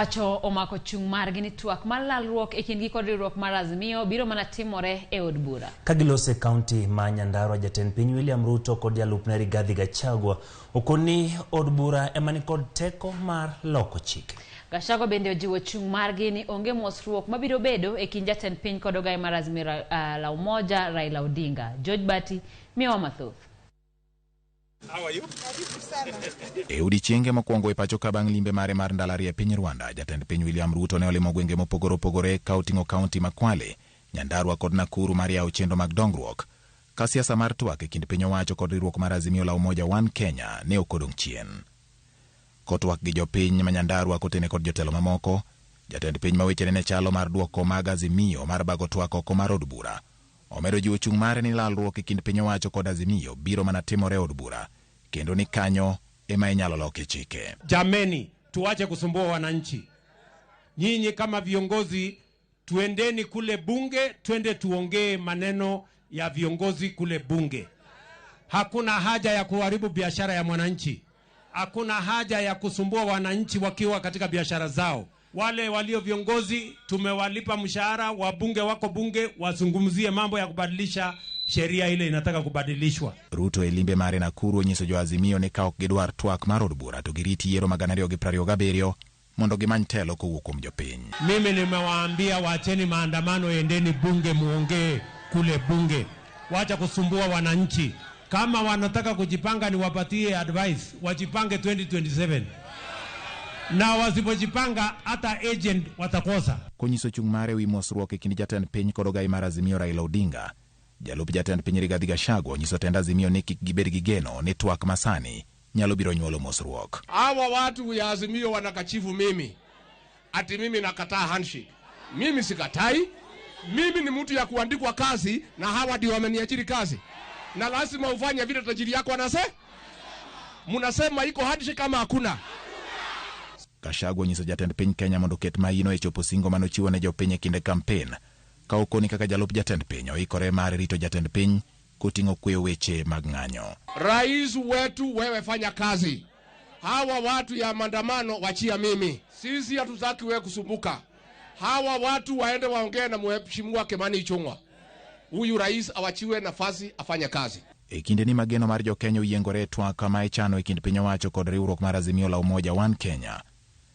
Acho omako chung margi ni tuak mar lalruok e kindgi kod riwruok mar Azimio biro mana timore e od bura. Kagilose kaunti ma Nyandarua, Jatend piny William Ruto kod jalupne Rigathi Gachagua okoni od bura emani kod teko mar loko chike. Gachagua bende ojiwo chung margi ni onge mosruok mabiro bedo e kind Jatend piny kod ogai mar Azimio la Umoja Raila Odinga. George Bati miwa mathoth. How are you? E odiechienge mokwongo e pacho ka bang' limbe mare mar ndalari e piny Rwanda, Jatend piny William Ruto ne olimo gwenge mopogore opogore ka oting'o kaunti ma Kwale, Nyandarua kod Nakuru mar yawo chenro mag dongruok. Ka siasa mar twak e kind piny owacho kod riwruok mar Azimio la Umoja One Kenya ne ok odong' chien. Kotwak gi jopiny ma Nyandarua kotene kod jotelo mamoko, Jatend piny ma wechene ne chalo mar duoko mag Azimio mar bago twak oko mar od bura. Omedo jiwo chung mare ni lalruok e kind piny owacho kod Azimio biro mana timore od bura, kendo ni kanyo ema inyalo loke chike. Jameni, tuache kusumbua wananchi. Nyinyi kama viongozi, tuendeni kule bunge, twende tuongee maneno ya viongozi kule bunge. Hakuna haja ya kuharibu biashara ya mwananchi. Hakuna haja ya kusumbua wananchi wakiwa katika biashara zao. Wale walio viongozi tumewalipa mshahara, wabunge wako bunge, wazungumzie mambo ya kubadilisha sheria ile inataka kubadilishwa. Ruto elimbe mare Nakuru onyiso jo Azimio ni kaok gidwar twak mar od bura to giriti yiero mag 2027 mondo gimany telo kowuok kuom jopiny. Mimi nimewaambia waacheni maandamano, endeni bunge muongee kule bunge. Wacha kusumbua wananchi. Kama wanataka kujipanga ni wapatie advice, wajipange 2027. Na wasipojipanga hata agent watakosa. Konyiso chung mare wi mosruok e kind Jatend piny kod ogai mar Azimio Raila Odinga, jalup Jatend piny Rigathi Gachagua onyiso tend Azimio ni kik gibed gi geno ni twak masani nyalo biro nyuolo mosruok. Hawa watu ya Azimio wanakachifu mimi. Ati mimi nakataa handshake. Mimi sikatai. Mimi ni mtu ya kuandikwa kazi na hawa ndio wameniajiri kazi. Na lazima ufanye vile tajiri yako anasema. Munasema iko handshake kama hakuna. Gachagua onyiso Jatend piny Kenya mondo ket maino e chopo singo manochiwo ne jopiny e kinde kampen, ka okoni kaka jalup Jatend piny oikore mar rito Jatend piny koting'o kweyo weche mag ng'anyo. Rais wetu, wewe fanya kazi. Hawa watu ya maandamano wachia mimi. Sisi hatutaki wewe kusumbuka. Hawa watu waende waongee na mheshimiwa Kimani Ichung'wa. Huyu rais awachiwe nafasi afanye kazi. E kinde ni mageno mar jo Kenya oyiengore twak kama ichano e kind piny owacho kod riwruok mar Azimio la Umoja One Kenya.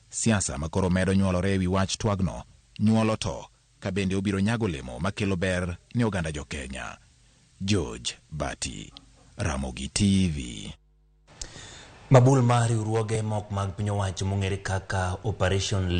Siasa makoro medo nyuolore ewi wach twagno nyuolo to ka bende obiro nyago lemo makelo ber ni oganda jo Kenya. George Bati, Ramogi TV. Mabul mar riwruoge mok mag piny owacho mong'ere kaka Operation